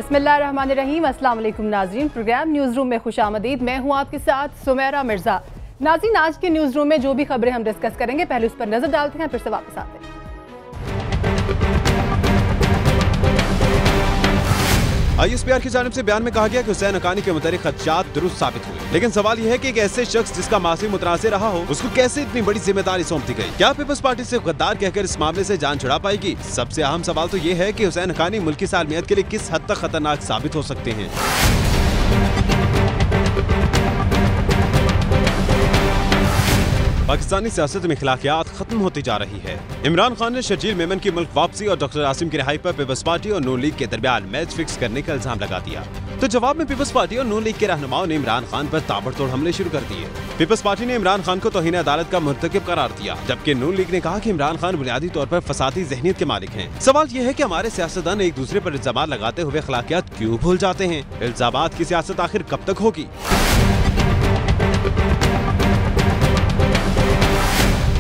बिस्मिल्लाहिर्रहमानिर्रहीम। अस्सलाम वालेकुम नाज़रीन, प्रोग्राम न्यूज़ रूम में खुशामदीद। मैं हूँ आपके साथ सुमेरा मिर्ज़ा। नाज़रीन, आज के न्यूज़ रूम में जो भी खबरें हम डिस्कस करेंगे पहले उस पर नजर डालते हैं, फिर से वापस आते हैं। ISPR की जानिब से बयान में कहा गया कि हुसैन हक्कानी के मुताबिक खदशात दुरुस्त साबित हुए, लेकिन सवाल यह है कि एक ऐसे शख्स जिसका मासी मुतनाज़ रहा हो उसको कैसे इतनी बड़ी जिम्मेदारी सौंप दी गई। क्या पीपल्स पार्टी से गद्दार कहकर इस मामले से जान छुड़ा पाएगी? सबसे अहम सवाल तो ये है कि हुसैन हक्कानी मुल्क की सालमियत के लिए किस हद तक खतरनाक साबित हो सकते हैं। पाकिस्तानी सियासत में अखलाकियात खत्म होती जा रही है। इमरान खान ने शर्जील मेमन की मुल्क वापसी और डॉक्टर आसिम की रिहाई पर पीपल्स पार्टी और नून लीग के दरमियान मैच फिक्स करने का इल्जाम लगा दिया, तो जवाब में पीपल्स पार्टी और नून लीग के रहनुमाओं ने इमरान खान पर ताबड़तोड़ हमले शुरू कर दिए। पीपल्स पार्टी ने इमरान खान को तौहीन अदालत का मुर्तकिब करार दिया, जबकि नून लीग ने कहा कि इमरान खान बुनियादी तौर पर फसादी ज़हनियत के मालिक हैं। सवाल यह है कि हमारे सियासतदान एक दूसरे पर इल्जाम लगाते हुए अखलाकियात क्यों भूल जाते हैं? इल्जामात की सियासत आखिर कब तक होगी?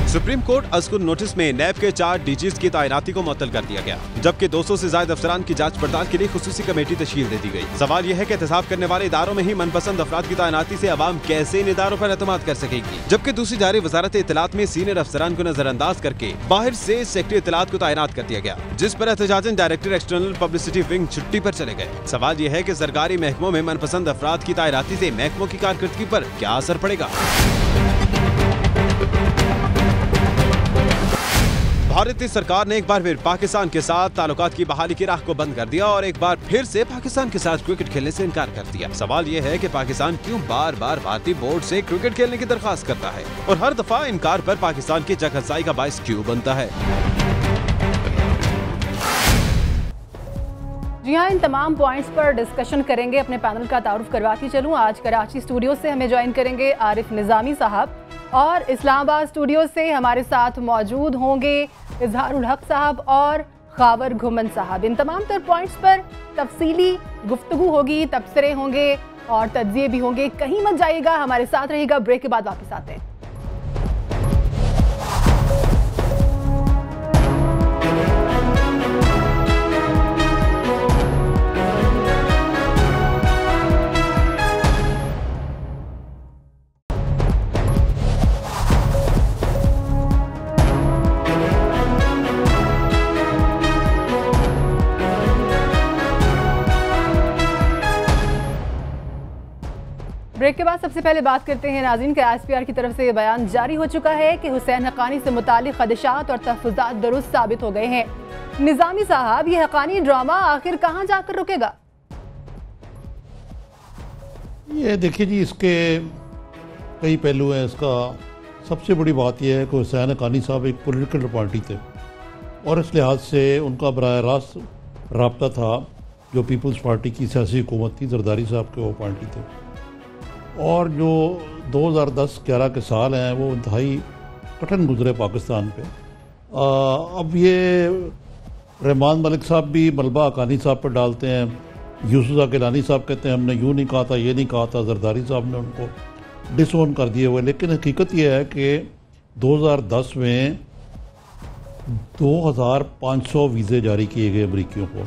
सुप्रीम कोर्ट अस्कुर नोटिस में नैब के 4 DGs की तैनाती को मुअत्तल कर दिया गया, जबकि 200 से ज्यादा अफसरान की जांच पड़ताल के लिए खुसूसी कमेटी तश्कील दे दी गई। सवाल यह है कि एहतसाब करने वाले इदारों में ही मनपसंद अफराद की तैनाती से अवाम कैसे इन इदारों पर एतमाद कर सकेगी, जबकि दूसरी जारी वजारत इत्तलात में सीनियर अफसरान को नजरअंदाज करके बाहर से सेक्रेटरी इत्तलात को तैनात कर दिया गया, जिस पर एहतजाजन डायरेक्टर एक्सटर्नल पब्लिसिटी विंग छुट्टी पर चले गए। सवाल यह है कि सरकारी महकमों में मनपसंद अफराद की तैनाती से महकमों की कारकर्दगी पर क्या असर पड़ेगा? भारतीय सरकार ने एक बार फिर पाकिस्तान के साथ ताल्लुकात की बहाली की राह को बंद कर दिया और एक बार फिर से पाकिस्तान के साथ क्रिकेट खेलने से इनकार कर दिया। सवाल यह है कि पाकिस्तान क्यों बार बार भारतीय बोर्ड से क्रिकेट खेलने की दरख्वास्त करता है और हर दफा इनकार पर पाकिस्तान की जगहसाई का बायस क्यों बनता है? जी हाँ, इन तमाम पॉइंट्स पर डिस्कशन करेंगे। अपने पैनल का तारुफ करवाती चलूँ। आज कराची स्टूडियो से हमें ज्वाइन करेंगे आरिफ निज़ामी साहब और इस्लामाबाद स्टूडियो से हमारे साथ मौजूद होंगे इजहारुल हक साहब और खावर घुमन साहब। इन तमाम तर पॉइंट्स पर तफसीली गुफ्तगू होगी, तबसरे होंगे और तज्जिए भी होंगे। कहीं मत जाइएगा, हमारे साथ रहिएगा। ब्रेक के बाद वापस आते हैं। ब्रेक के बाद सबसे पहले बात करते हैं नाज़रीन के ISPR की तरफ से ये बयान जारी हो चुका है कि हुसैन हक्कानी से मुतालिक खदशात और तहफ़्फ़ुज़ात दुरुस्त साबित हो गए हैं। निज़ामी साहब, ये हक्कानी ड्रामा आखिर कहाँ जाकर रुकेगा? ये देखिए जी, इसके कई पहलू हैं। इसका सबसे बड़ी बात यह है कि हुसैन हक्कानी साहब एक पॉलिटिकल पार्टी थे और इस लिहाज से उनका बराह रास्त राब्ता था जो पीपल्स पार्टी की सियासी हुकूमत थी, जरदारी साहब के वो पार्टी थे। और जो 2010-11 के साल हैं वो इंतहाई कठिन गुजरे पाकिस्तान पे। अब ये रहमान मलिक साहब भी मलबा हक्कानी साहब पर डालते हैं। यूसुफ गिलानी साहब कहते हैं हमने यूँ नहीं कहा था, ये नहीं कहा था। जरदारी साहब ने उनको डिसोन कर दिए हुए। लेकिन हकीकत ये है कि 2010 में 2500 वीज़े जारी किए गए अमरीकियों को।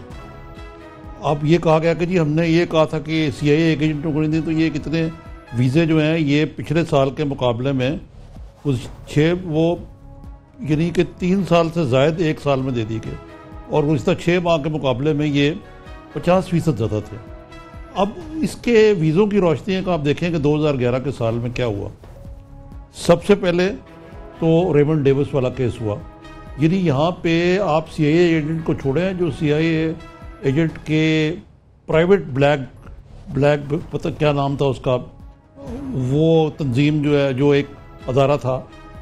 अब ये कहा गया कि जी हमने ये कहा था कि CIA एजेंटों को नहीं दी, तो ये कितने वीज़े जो हैं ये पिछले साल के मुकाबले में उस 6 वो यानी कि 3 साल से ज़ायद 1 साल में दे दिए गए और गुज़िश्ता 6 माह के मुकाबले में ये 50% ज़्यादा थे। अब इसके वीज़ों की रोशनी है कि आप देखें कि 2011 के साल में क्या हुआ। सबसे पहले तो रेमंड डेविस वाला केस हुआ। यानी यहाँ पे आप CIA एजेंट को छोड़ें, जो CIA एजेंट के प्राइवेट ब्लैक पता क्या नाम था उसका, वो तंजीम जो है, जो एक अदारा था,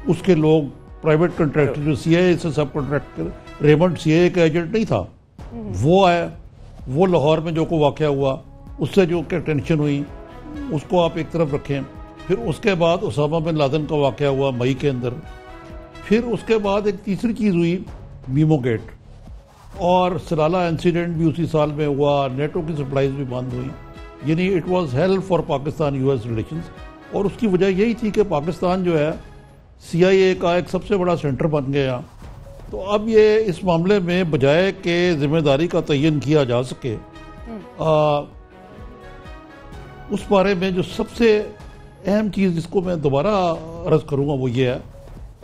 उसके लोग प्राइवेट कॉन्ट्रैक्टर जो CIA से सब कॉन्ट्रैक्टर, रेमंड CIA का एजेंट नहीं था, वो आया। वो लाहौर में जो को वाक़या हुआ उससे जो क्या टेंशन हुई उसको आप एक तरफ रखें। फिर उसके बाद उसामा बिन लादेन का वाक़या हुआ मई के अंदर। फिर उसके बाद एक तीसरी चीज़ हुई मीमो गेट और सलाला इंसिडेंट भी उसी साल में हुआ। नेटो की सप्लाईज भी बंद हुई। यानी it was hello for Pakistan US relations. और उसकी वजह यही थी कि पाकिस्तान जो है CIA का एक सबसे बड़ा सेंटर बन गया। तो अब ये इस मामले में बजाय कि जिम्मेदारी का तयन किया जा सके उस बारे में जो सबसे अहम चीज़ जिसको मैं दोबारा अर्ज करूँगा वो ये है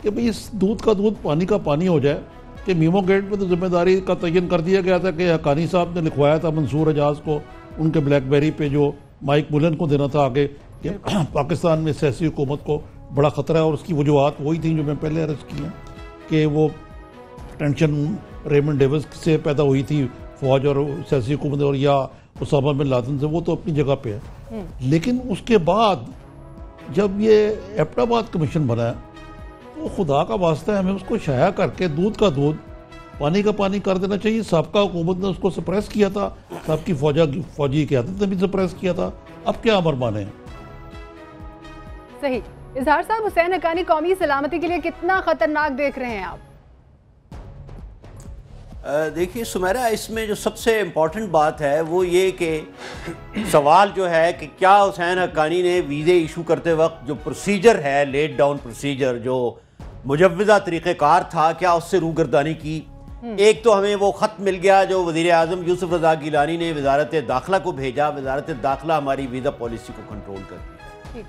कि भाई इस दूध का दूध पानी का पानी हो जाए कि मीमो गेट में तो जिम्मेदारी का तयन कर दिया गया था कि हकानी साहब ने लिखवाया था मंसूर एजाज को उनके ब्लैकबेरी पे जो माइक मुलन को देना था आगे कि पाकिस्तान में सियासी हुकूमत को बड़ा ख़तरा है, और उसकी वजूहत वही थी जो मैं पहले अर्ज की हैं कि वो टेंशन रेमंड डेविस से पैदा हुई थी फौज और सियासी हुकूमत और या उसामा बिन लादेन से, वो तो अपनी जगह पे है। लेकिन उसके बाद जब ये एबटाबाद कमीशन बना है तो खुदा का वास्ता है हमें उसको शाया करके दूध का दूध पानी का पानी कर देना चाहिए। साबका हुकूमत ने उसको सप्रेस किया था, सबकी फौजी क़यादत ने भी सप्रेस किया था, अब क्या अमर माने हैं। सही। इजहार साहब, हुसैन हक्कानी कौमी सलामती के लिए कितना खतरनाक देख रहे हैं आप? देखिए सुमेरा, इसमें जो सबसे इम्पॉर्टेंट बात है वो ये कि सवाल जो है कि क्या हुसैन हक्कानी ने वीज़े इशू करते वक्त जो प्रोसीजर है, लेट डाउन प्रोसीजर, जो मुजव्वज़ा तरीक़ेकार था, क्या उससे रूगर्दानी की। एक तो हमें वो ख़त मिल गया जो वज़ीर आज़म यूसुफ रज़ा गिलानी ने वज़ारत दाखिला को भेजा, वज़ारत दाखिला हमारी वीज़ा पॉलिसी को कंट्रोल करती है।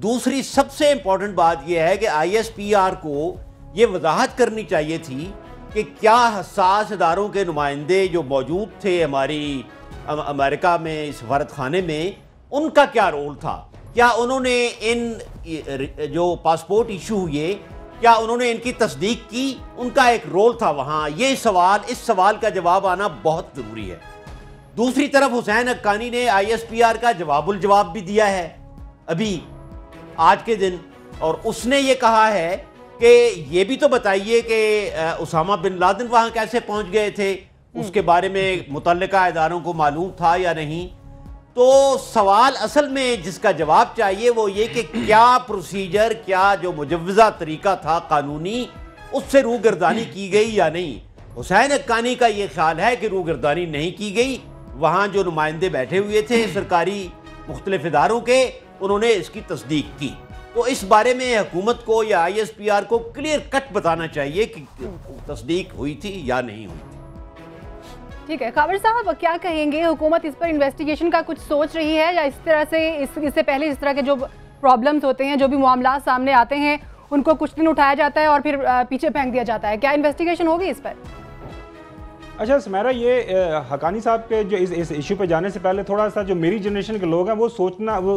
दूसरी सबसे इम्पॉर्टेंट बात यह है कि ISPR को ये वजाहत करनी चाहिए थी कि क्या हसास इदारों के नुमाइंदे जो मौजूद थे हमारी अमेरिका में सफारत खाने में, उनका क्या रोल था। क्या उन्होंने इन जो पासपोर्ट इशू हुए, क्या उन्होंने इनकी तस्दीक की, उनका एक रोल था वहाँ। ये सवाल, इस सवाल का जवाब आना बहुत ज़रूरी है। दूसरी तरफ हुसैन हक्कानी ने ISPR का जवाबुल जवाब भी दिया है अभी आज के दिन, और उसने ये कहा है कि ये भी तो बताइए कि उसामा बिन लादेन वहाँ कैसे पहुँच गए थे, उसके बारे में मुतल्लिका इदारों को मालूम था या नहीं। तो सवाल असल में जिसका जवाब चाहिए वो ये कि क्या प्रोसीजर, क्या जो मुजव्वज़ा तरीका था कानूनी, उससे रूगर्दानी की गई या नहीं। हुसैन हक्कानी का ये ख्याल है कि रूगर्दानी नहीं की गई। वहाँ जो नुमाइंदे बैठे हुए थे सरकारी मुख्तलिफ इदारों के, उन्होंने इसकी तस्दीक की। तो इस बारे में हुकूमत को या ISPR को क्लियर कट बताना चाहिए कि तस्दीक हुई थी या नहीं हुई थी। ठीक है, कावर साहब क्या कहेंगे, हुकूमत इस पर इन्वेस्टिगेशन का कुछ सोच रही है या इस तरह से इससे पहले इस तरह के जो प्रॉब्लम्स होते हैं, जो भी मामला सामने आते हैं, उनको कुछ दिन उठाया जाता है और फिर पीछे फेंक दिया जाता है, क्या इन्वेस्टिगेशन होगी इस पर? अच्छा सुमेरा, ये हक्कानी साहब के जो इस इशू पे जाने से पहले थोड़ा सा जो मेरी जनरेशन के लोग हैं वो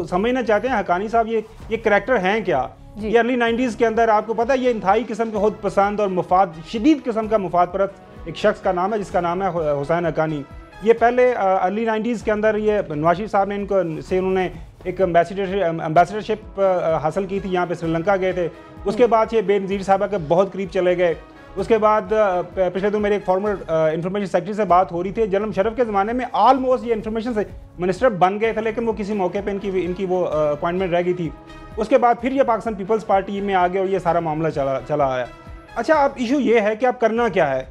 समझना चाहते हैं हक्कानी साहब ये करैक्टर हैं क्या। ये अर्ली 90s के अंदर आपको पता है ये इंतहाई किस्म के खुद पसंद और मुफाद, शदीद किस्म का मुफाद परस्त एक शख्स का नाम है जिसका नाम है हुसैन हक्कानी। ये पहले अर्ली 90s के अंदर ये नवाज शरीफ साहब ने इनको से उन्होंने एक एम्बेसडरशिप हासिल की थी, यहाँ पे श्रीलंका गए थे। उसके बाद ये बेनज़ीर साहबा के बहुत करीब चले गए। उसके बाद पिछले दिन मेरे एक फॉर्मर इंफॉर्मेशन सेक्रेटरी से बात हो रही थी, जनरल मुशर्रफ के ज़माने में ऑलमोस्ट ये इंफॉर्मेशन से मिनिस्टर बन गए थे, लेकिन वो किसी मौके पे इनकी वो अपॉइंटमेंट रह गई थी। उसके बाद फिर ये पाकिस्तान पीपल्स पार्टी में आ गए और ये सारा मामला चला आया। अच्छा, अब इशू ये है कि अब करना क्या है।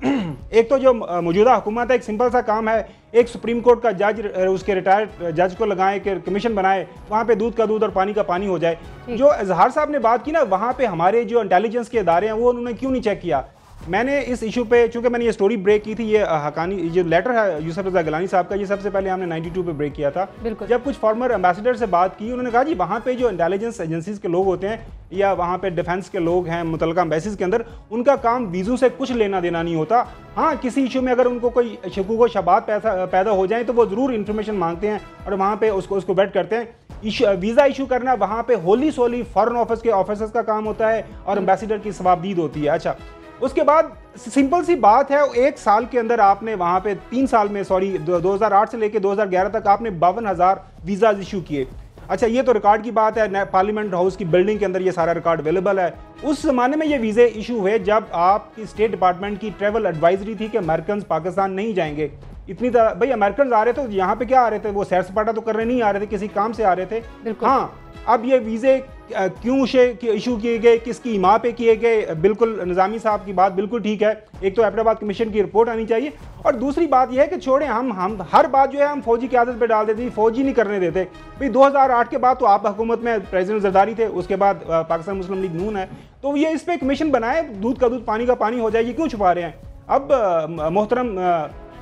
एक तो जो मौजूदा हुकूमत है, एक सिंपल सा काम है, एक सुप्रीम कोर्ट का जज, उसके रिटायर्ड जज को लगाएं कि कमीशन बनाए, वहाँ पे दूध का दूध और पानी का पानी हो जाए। जो इजहार साहब ने बात की ना, वहाँ पे हमारे जो इंटेलिजेंस के इदारे हैं वो उन्होंने क्यों नहीं चेक किया। मैंने इस इशू पे, चूंकि मैंने ये स्टोरी ब्रेक की थी, ये हक्कानी जो लेटर है यूसुफ रज़ा गिलानी साहब का, ये सबसे पहले हमने 92 पे ब्रेक किया था। जब कुछ फॉर्मर एम्बेसडर से बात की, उन्होंने कहा जी वहाँ पे जो इंटेलिजेंस एजेंसीज के लोग होते हैं या वहाँ पे डिफेंस के लोग हैं मुतल्लिका एम्बेसीज के अंदर, उनका काम वीज़ों से कुछ लेना देना नहीं होता। हाँ, किसी इशू में अगर उनको कोई शकूक व शबात पैदा हो जाए तो वो ज़रूर इन्फॉर्मेशन मांगते हैं और वहाँ पे उसको वेट करते हैं। वीज़ा इशू करना वहाँ पे होली सोली फॉरेन ऑफिस के ऑफिसर्स का काम होता है और एम्बेसडर की सवाबदीद होती है। अच्छा, उसके बाद सिंपल सी बात है, एक साल के अंदर आपने वहाँ पे 3 साल में 2008 से लेकर 2011 तक आपने 52,000 वीज़ाज इशू किए। अच्छा, ये तो रिकॉर्ड की बात है, पार्लियामेंट हाउस की बिल्डिंग के अंदर ये सारा रिकॉर्ड अवेलेबल है। उस ज़माने में ये वीज़े इशू हुए जब आपकी स्टेट डिपार्टमेंट की ट्रैवल एडवाइजरी थी कि अमेरिकन पाकिस्तान नहीं जाएंगे। इतनी तरह भाई अमेरिकन आ रहे थे, यहाँ पे क्या आ रहे थे, वो सैर सपाटा तो करने नहीं आ रहे थे, किसी काम से आ रहे थे। हाँ, अब ये वीज़े क्यों इशू किए गए, किसकी हिमा पे किए गए, बिल्कुल निज़ामी साहब की बात बिल्कुल ठीक है। एक तो एबटाबाद कमीशन की रिपोर्ट आनी चाहिए, और दूसरी बात यह है कि छोड़ें, हम हर बात जो है हम फौजी की आदत पे डाल देते, फौजी नहीं करने देते। भाई 2008 के बाद तो आप हुकूमत में प्रेसिडेंट जरदारी थे, उसके बाद पाकिस्तान मुस्लिम लीग नून है, तो ये इस पर कमीशन बनाए, दूध का दूध पानी का पानी हो जाए, ये क्यों छुपा रहे हैं। अब मोहतरम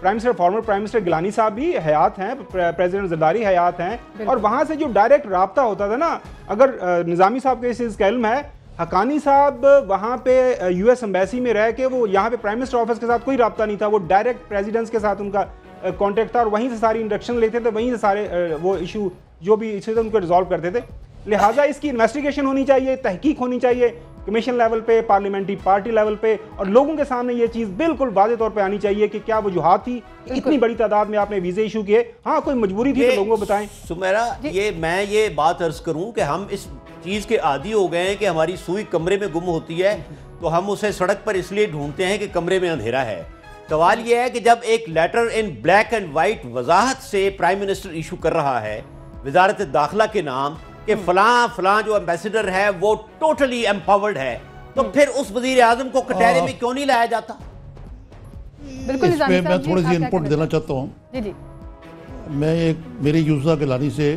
फॉर्मर प्राइम मिनिस्टर गिलानी साहब भी हयात हैं, प्रेसिडेंट जरदारी हयात हैं, और वहाँ से जो डायरेक्ट राब्ता होता था ना, अगर निज़ामी साहब के इस चीज़ का इल्म है, हकानी साहब वहाँ पे US एम्बेसी में रह के वो यहाँ पे प्राइम मिनिस्टर ऑफिस के साथ कोई राब्ता नहीं था, वो डायरेक्ट प्रेसिडेंट्स के साथ उनका कॉन्टेक्ट था और वहीं से सारी इंडक्शन लेते थे, वहीं से सारे वो इशू जो भी इशू थे उनको रिजॉल्व करते थे। लिहाजा इसकी इन्वेस्टिगेशन होनी चाहिए, तहकीक होनी चाहिए कमीशन लेवल पे, पार्लियामेंट्री पार्टी लेवल पे, और लोगों के सामने ये चीज़ बिल्कुल वाज़े तौर पे आनी चाहिए कि क्या वजूहात थी, इतनी बड़ी तादाद में आपने वीज़े इशू किए। हाँ, कोई मजबूरी थी तो लोगों को बताएं। सुमेरा, मैं ये बात अर्ज करूं कि हम इस चीज़ के आदी हो गए हैं कि हमारी सुई कमरे में गुम होती है तो हम उसे सड़क पर इसलिए ढूंढते हैं कि कमरे में अंधेरा है। सवाल यह है कि जब एक letter in black and white वजाहत से प्राइम मिनिस्टर इशू कर रहा है वजारत दाखिला के नाम कि फलां जो एम्बेसडर है वो टोटली एम्पावर्ड है, तो फिर उस वजीर आजम को कटहरे में क्यों नहीं लाया जाता? बिल्कुल, इसमें मैं थोड़ी सी इनपुट देना चाहता हूँ। जी जी। मैं मेरी यूसुफ गिलानी से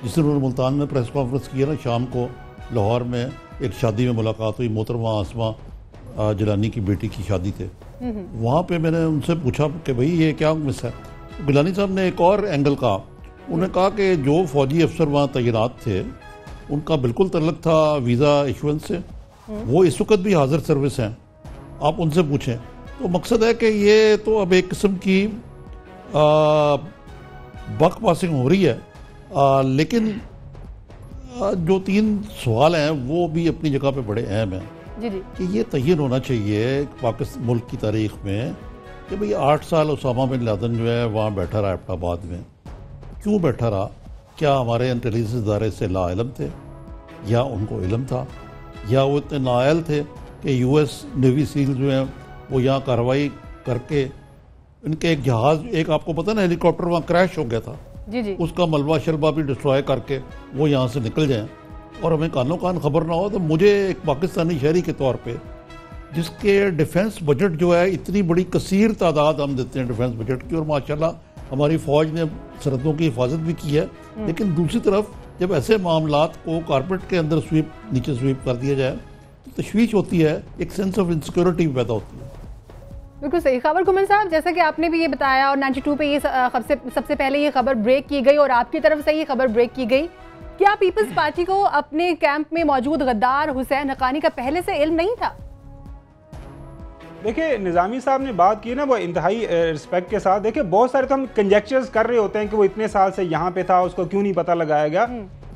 जिस दिन उन्होंने मुल्तान में प्रेस कॉन्फ्रेंस किया ना, शाम को लाहौर में एक शादी में मुलाकात हुई, मोहतरमा आसमा जिलानी की बेटी की शादी थे। वहाँ पे मैंने उनसे पूछा कि भाई ये क्या मिस है। गिलानी साहब ने एक और एंगल कहा, उन्होंने कहा कि जो फौजी अफसर वहाँ तैनात थे उनका बिल्कुल तल्लुक था वीज़ा इशुएंस से, वो इस वक्त भी हाजिर सर्विस हैं, आप उनसे पूछें। तो मकसद है कि ये तो अब एक किस्म की बक पासिंग हो रही है, लेकिन जो 3 सवाल हैं वो भी अपनी जगह पे बड़े अहम हैं। जी जी। कि ये तयन होना चाहिए पाकिस्तान मुल्क की तारीख में कि भाई 8 साल उसामा बिन लादेन जो है वहाँ बैठा रहा एबटाबाद में, क्यों बैठा रहा? क्या हमारे इंटेलिजेंस इदारे से लाइलम थे, या उनको इल्म था, या वो इतने नाअहल थे कि US नेवी सील जो हैं वो यहाँ कार्रवाई करके इनके एक जहाज़, एक आपको पता ना हेलीकॉप्टर वहाँ क्रैश हो गया था, जी जी, उसका मलबा शलबा भी डिस्ट्रॉय करके वो यहाँ से निकल जाएं और हमें कानो कान खबर ना हो। तो मुझे एक पाकिस्तानी शहरी के तौर पे, जिसके डिफेंस बजट जो है इतनी बड़ी कसीर तादाद हम देते हैं डिफेंस बजट की, और माशाल्लाह हमारी फ़ौज ने सरहदों की हिफाजत भी की है, लेकिन दूसरी तरफ जब ऐसे मामलात को कारपेट के अंदर नीचे स्वीप कर दिया जाए तो तशवीश होती है, एक सेंस ऑफ इनसिक्योरिटी पैदा होती है। बिल्कुल सही खबर कुमन साहब, जैसा कि आपने भी ये बताया और 92 पे ये सबसे पहले ये खबर ब्रेक की गई और आपकी तरफ से ये खबर ब्रेक की गई, क्या पीपल्स पार्टी को अपने कैंप में मौजूद गद्दार हुसैन हक्कानी का पहले से इल्म नहीं था? देखिए, निज़ामी साहब ने बात की ना वो इंतहाई रिस्पेक्ट के साथ। देखिए, बहुत सारे तो हम कंजेक्चर्स कर रहे होते हैं कि वो इतने साल से यहाँ पे था, उसको क्यों नहीं पता लगाया गया।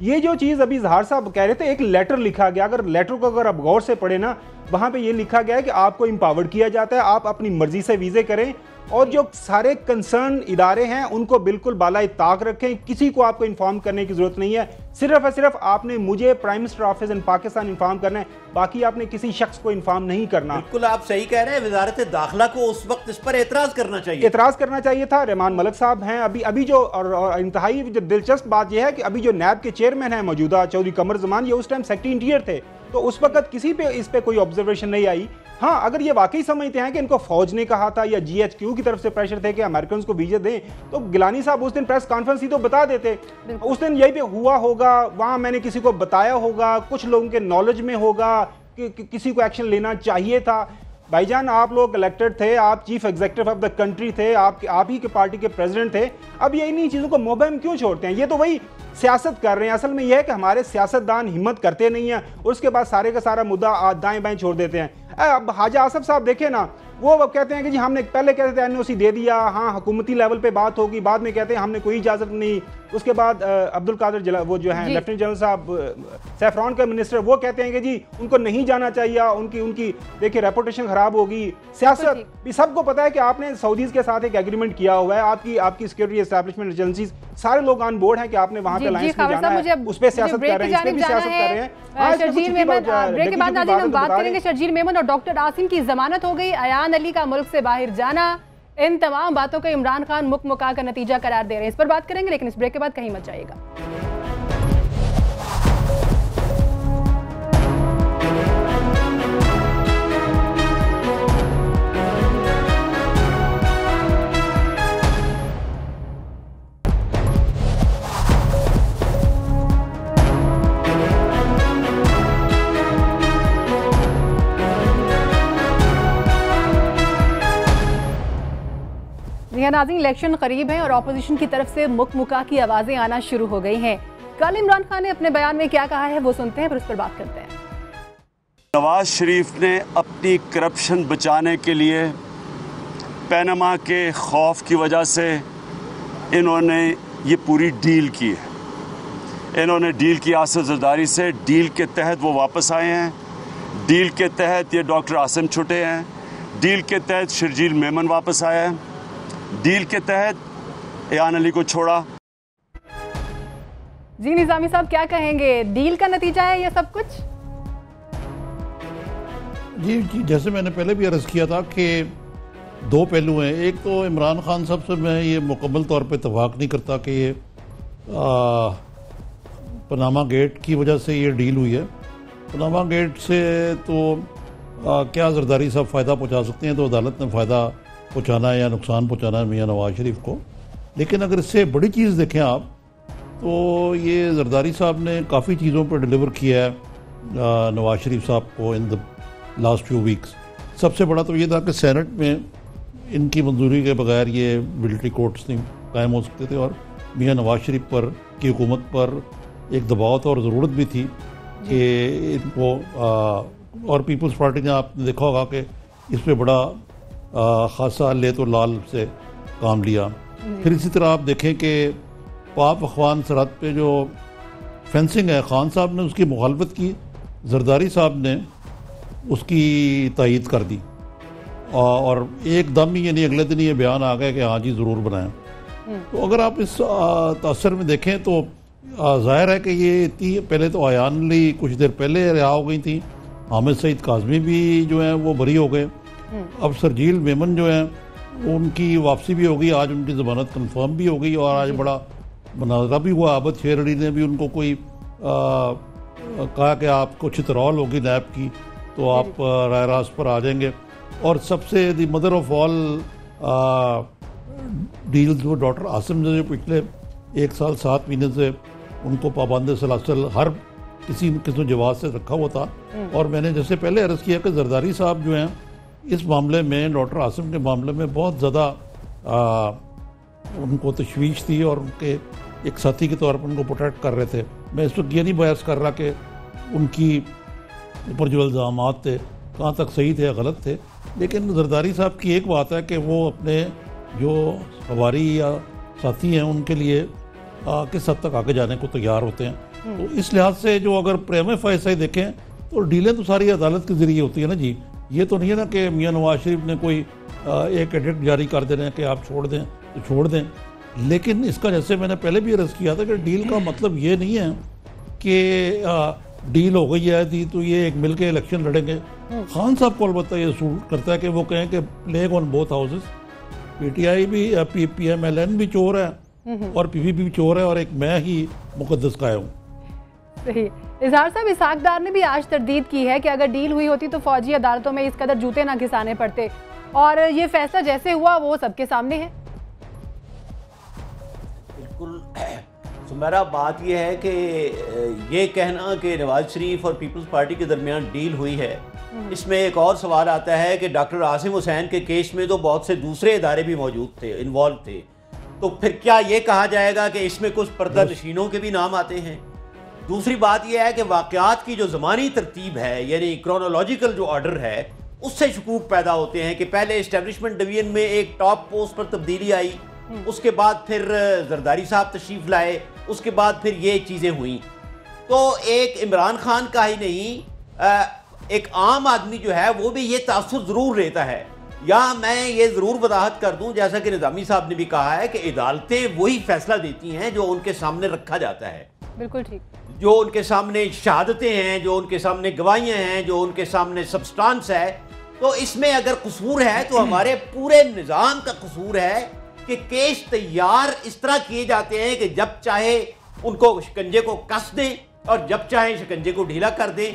ये जो चीज़ अभी ज़हार साहब कह रहे थे, एक लेटर लिखा गया, अगर लेटर को अगर आप गौर से पढ़े ना, वहाँ पे ये लिखा गया है कि आपको एम्पावर्ड किया जाता है, आप अपनी मर्जी से वीज़े करें और जो सारे कंसर्न इदारे हैं उनको बिल्कुल बाला ताक रखें, किसी को आपको इन्फॉर्म करने की ज़रूरत नहीं है, सिर्फ और सिर्फ आपने मुझे prime minister office in Pakistan inform करना है, बाकी आपने किसी शख्स को इन्फॉर्म नहीं करना। बिल्कुल आप सही कह रहे हैं, वजारत दाखिला को उस वक्त इस पर एतराज़ करना चाहिए था। रहमान मलिक साहब हैं अभी जो, और इंतहाई जो दिलचस्प बात यह है कि अभी जो नैब के चेयरमैन हैं मौजूदा चौधरी कमर जमान, ये उस टाइम सेक्रेटरी इंटीरियर थे, तो उस वक्त किसी पे इस पे कोई ऑब्जर्वेशन नहीं आई। हाँ, अगर ये वाकई समझते हैं कि इनको फौज ने कहा था या GHQ की तरफ से प्रेशर थे कि अमेरिकन को वीजे दें, तो गिलानी साहब उस दिन प्रेस कॉन्फ्रेंस ही तो बता देते, उस दिन यही पे हुआ होगा, वहाँ मैंने किसी को बताया होगा, कुछ लोगों के नॉलेज में होगा कि किसी को एक्शन लेना चाहिए था। भाईजान, आप लोग इलेक्टेड थे, आप chief executive of the country थे, आप ही के पार्टी के प्रेसिडेंट थे, अब ये इन्हीं चीज़ों को मुबहम क्यों छोड़ते हैं? ये तो वही सियासत कर रहे हैं। असल में यह है कि हमारे सियासतदान हिम्मत करते नहीं हैं और उसके बाद सारे का सारा मुद्दा दाएं बाएं छोड़ देते हैं। अब हाजा आसफ साहब देखे ना, वो कहते हैं कि जी हमने पहले कहते थे NOC दे दिया, हाँ हुकूमती लेवल पे बात होगी, बाद में कहते हैं हमने कोई इजाज़त नहीं। उसके बाद अब्दुल कादिर वो जो हैं लेफ्टिनेंट जनरल साहब सैफरान के मिनिस्टर, वो कहते हैं कि जी उनको नहीं जाना चाहिए, उनकी देखिए रेपुटेशन खराब होगी। सियासत भी सबको पता है कि आपने सऊदीज के साथ एक एग्रीमेंट किया हुआ है, आपकी सिक्योरिटी एस्टैब्लिशमेंट एजेंसीज सारे लोग ऑन बोर्ड हैं कि आपने वहां पे अलायंस में जाना है, उस पर सियासत कर रहे हैं, इस पे भी सियासत कर रहे हैं। शर्जील मेमन, ब्रेक के बाद नाज़रीन हम बात करेंगे शर्जील मेमन और डॉक्टर आसिम की जमानत हो गई, अयान अली का मुल्क से बाहर जाना, इन तमाम बातों को इमरान खान मुकमुका का नतीजा करार दे रहे हैं। इस पर बात करेंगे, लेकिन इस ब्रेक के बाद कहीं मत जाइएगा। या नाज़रीन, इलेक्शन करीब है और ऑपोजिशन की तरफ से मुक्का की आवाज़ें आना शुरू हो गई हैं। कल इमरान खान ने अपने बयान में क्या कहा है वो सुनते हैं, फिर उस पर बात करते हैं। नवाज शरीफ ने अपनी करप्शन बचाने के लिए पैनामा के खौफ की वजह से इन्होंने ये पूरी डील की है। इन्होंने डील की आसिफ जरदारी से, डील के तहत वो वापस आए हैं, डील के तहत ये डॉक्टर आसिम छुटे हैं, डील के तहत शर्जील मेमन वापस आया है, डील के तहत एयान अली को छोड़ा। जी निजामी साहब, क्या कहेंगे, डील का नतीजा है ये सब कुछ? जी, जैसे मैंने पहले भी अर्ज़ किया था कि दो पहलू हैं। एक तो इमरान खान साहब से मैं ये मुकम्मल तौर पे इत्तफाक नहीं करता कि ये पनामा गेट की वजह से ये डील हुई है। पनामा गेट से तो क्या जरदारी साहब फ़ायदा पहुंचा सकते हैं, तो अदालत ने फ़ायदा पहुंचाना है या नुकसान पहुंचाना है मियां नवाज शरीफ को। लेकिन अगर इससे बड़ी चीज़ देखें आप, तो ये जरदारी साहब ने काफ़ी चीज़ों पर डिलीवर किया है नवाज शरीफ साहब को in the last few weeks. सबसे बड़ा तो ये था कि सेनेट में इनकी मंजूरी के बगैर ये मिलिट्री कोर्ट्स नहीं कायम हो सकते थे और मियां नवाज शरीफ पर की हुकूमत पर एक दबाव था और ज़रूरत भी थी कि इनको और पीपल्स पार्टी ने आपने देखा होगा कि इस पर बड़ा ख़ासा ले तो लाल से काम लिया। फिर इसी तरह आप देखें कि पाक अफगान सरहद पे जो फेंसिंग है, खान साहब ने उसकी मुखालफत की, जरदारी साहब ने उसकी तायीद कर दी और एकदम ही यानी अगले दिन ये बयान आ गया कि हाँ जी ज़रूर बनाएं। तो अगर आप इस तासर में देखें तो ज़ाहिर है कि ये इतनी पहले तो आयान अली कुछ देर पहले रिहा हो गई थी, हामिद सईद काज़मी भी जो हैं वो बरी हो गए, अब शर्जील मेमन जो हैं उनकी वापसी भी हो गई, आज उनकी ज़मानत कंफर्म भी हो गई और आज बड़ा मुनाजरा भी हुआ। आबद शेर अली ने भी उनको कोई कहा कि आपको चितरौल होगी नैब की तो आप राय रास्त पर आ जाएंगे। और सबसे दी मदर ऑफ ऑल डील्स वो डॉक्टर आसिम ने जो पिछले 1 साल 7 महीने से उनको पाबंद सलासल हर किसी न किसी जवाब से रखा हुआ था। और मैंने जैसे पहले अर्ज़ किया कि जरदारी साहब जो हैं इस मामले में, डॉक्टर आसिम के मामले में बहुत ज़्यादा उनको तशवीश थी और उनके एक साथी के तौर पर उनको प्रोटेक्ट कर रहे थे। मैं इस वक्त ये नहीं बहस कर रहा कि उनकी ऊपर जो इल्ज़ामात थे कहाँ तक सही थे या गलत थे, लेकिन जरदारी साहब की एक बात है कि वो अपने जो सवारी या साथी हैं उनके लिए किस हद तक आगे जाने को तैयार होते हैं। तो इस लिहाज से जो अगर प्रेम फैसला देखें तो डीलें तो सारी अदालत के ज़रिए होती है ना जी। ये तो नहीं है ना कि मियां नवाज शरीफ ने कोई एक एडिक्ट जारी कर दे रहे हैं कि आप छोड़ दें तो छोड़ दें। लेकिन इसका जैसे मैंने पहले भी अर्ज़ किया था कि डील का मतलब ये नहीं है कि डील हो गई है थी तो ये एक मिल के इलेक्शन लड़ेंगे। खान साहब को अलबत्ता ये सूट करता है कि वो कहें कि plague on both houses, PTI भी PMLN भी चोर है और PPP भी चोर है और एक मैं ही मुकद्दस का हूँ। सही। इजहार साहब, इसहाक डार ने भी आज तरदीद की है कि अगर डील हुई होती तो फौजी अदालतों में इस कदर जूते ना घिसाने पड़ते और ये फैसला जैसे हुआ वो सबके सामने है। बिल्कुल सुमेरा, बात यह है कि ये कहना कि नवाज शरीफ और पीपल्स पार्टी के दरमियान डील हुई है, इसमें एक और सवाल आता है कि डॉक्टर आसिम हुसैन के केस में तो बहुत से दूसरे इदारे भी मौजूद थे, इन्वॉल्व थे, तो फिर क्या ये कहा जाएगा कि इसमें कुछ पर्दा नशीनों के भी नाम आते हैं? दूसरी बात यह है कि वाक़यात की जो ज़मानी तरतीब है यानी क्रोनोलॉजिकल जो ऑर्डर है उससे शकूक पैदा होते हैं कि पहले इस्टेब्लिशमेंट डिवीजन में एक टॉप पोस्ट पर तब्दीली आई, उसके बाद फिर जरदारी साहब तशरीफ लाए, उसके बाद फिर ये चीज़ें हुई। तो एक इमरान खान का ही नहीं एक आम आदमी जो है वो भी ये तासुर ज़रूर लेता है। या मैं ये ज़रूर वजाहत कर दूं, जैसा कि निज़ामी साहब ने भी कहा है कि अदालतें वही फैसला देती हैं जो उनके सामने रखा जाता है। बिल्कुल ठीक। जो उनके सामने शहादतें हैं, जो उनके सामने गवाहियाँ हैं, जो उनके सामने सब्सटेंस है, तो इसमें अगर कसूर है तो हमारे पूरे निज़ाम का कसूर है कि केस तैयार इस तरह किए जाते हैं कि जब चाहे उनको शिकंजे को कस दें और जब चाहे शिकंजे को ढीला कर दें।